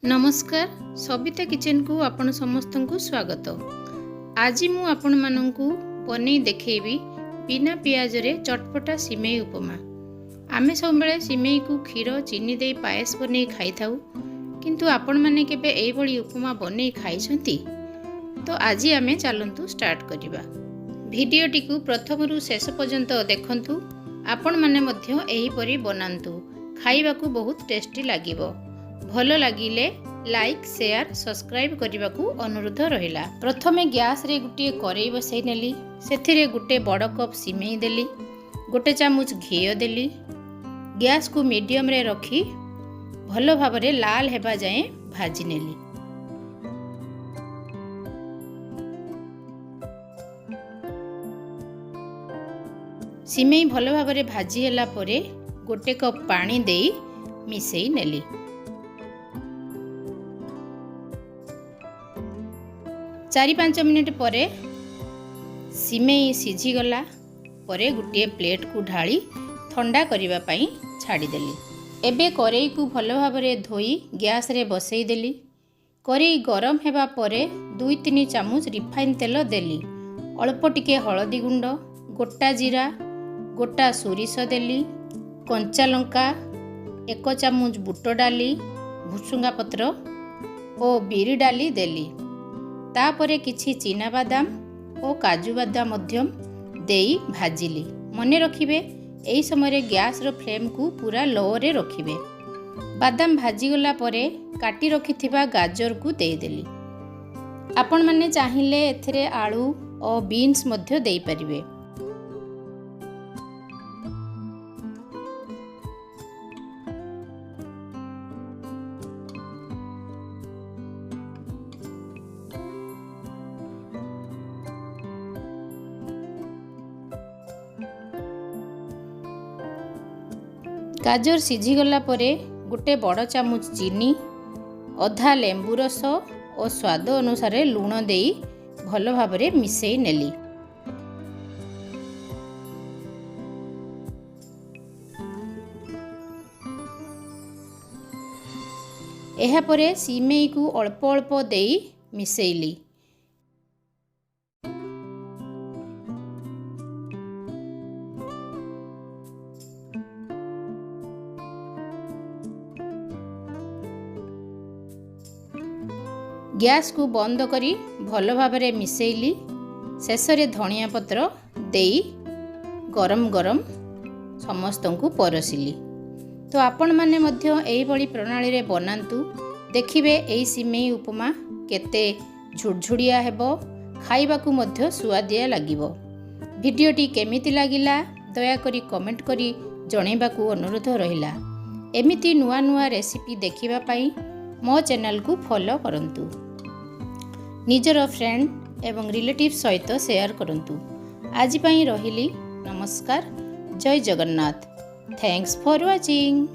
नमस्कार सबिता किचन को आपण समस्त को स्वागत। आज मु आपण मानंकु बनै देखैबी बिना पियाज रे चटपटा सिमेई उपमा। आमे सब बेले सिमेई को क्षीर चीनी दे पायस बनै खाई थाउ, किंतु आपण माने केबे एई भली उपमा बनै खाइछंती? तो आज आमे चलंतु स्टार्ट करिबा। भिडियोटी को प्रथम रु शेष पर्यंत देखंतु। आपण माने मध्य एही परी बनांतु, खाइबा को बहुत टेस्टी लागिबो। भल लगिले लाइक शेयर सब्सक्राइब करने को अनुरोध रहिला। प्रथमे गैस रे गुटे कड़ाई बसई नेली, सेथिरे गुटे बड़ कप सिमेई देली, गोटे चामच घी देली। गैस को मीडियम रे रखी भल भाव रे लाल हेबा जाए भाजी नेली। सिमेई भल भाव रे भाजी होला परे गोटे कप पानी देई मिसेई नेली। चारि 5 मिनिट परे सिमेई सिझी गला परे गुटिए प्लेट को ढाली ठंडा करिबा पई छाड़ी देली। एबे करेई को भल भाव रे धोई गैस रे बसई देली। करेई गरम हेबा परे 2-3 चामच रिफाइन तेल देली। अल्प टिके हळदी गुंड, गोटा जीरा, गोटा सोरिष देली, कंचा लंका, 1 चामच बुट डाली, भुसुंगा पत्र और बिरी डाली देली। तापरे किछि चीना बादाम और काजू बादाम मध्यम देई भाजिली। मने रखिबे एई समय गैस रो फ्लेम को पूरा लो रे रखिबे। बादाम भाजी गला परे काटी रखिथिबा गाजर को देई देली। आपण माने चाहिले एथिरे आलू और बीन्स मध्य देई परिबे। गाजर सिझी गला परे गोटे बड़ चामच चीनी, अधा लेंबू रस और स्वाद अनुसार लूण देई भल भाव रे मिसेई नेली। एहा परे सिमेई को अल्प अल्प देई मिसेइली। गैस को बंद करी भल भाव रे मिसेइली। शेष रे धनिया पत्र देई गरम गरम समस्त को परसिली। तो आपण माने मध्य एई भली प्रणाली रे बनांतु, देखिबे एई सिमेई उपमा केते झुड़झुड़िया हेबो, खाइबा को मध्य सुआदिया लागिबो। भिडियोटी केमिति लागिला दया करी कमेंट करी जणैबा को अनुरोध रहिला। एमिति नुआ नुआ रेसिपी देखिबा पई मो चैनल को फॉलो करंतु। निजर फ्रेंड एवं रिलेटिव सहित शेयर करंतु। आज पई रहिली। नमस्कार, जय जगन्नाथ। Thanks for watching.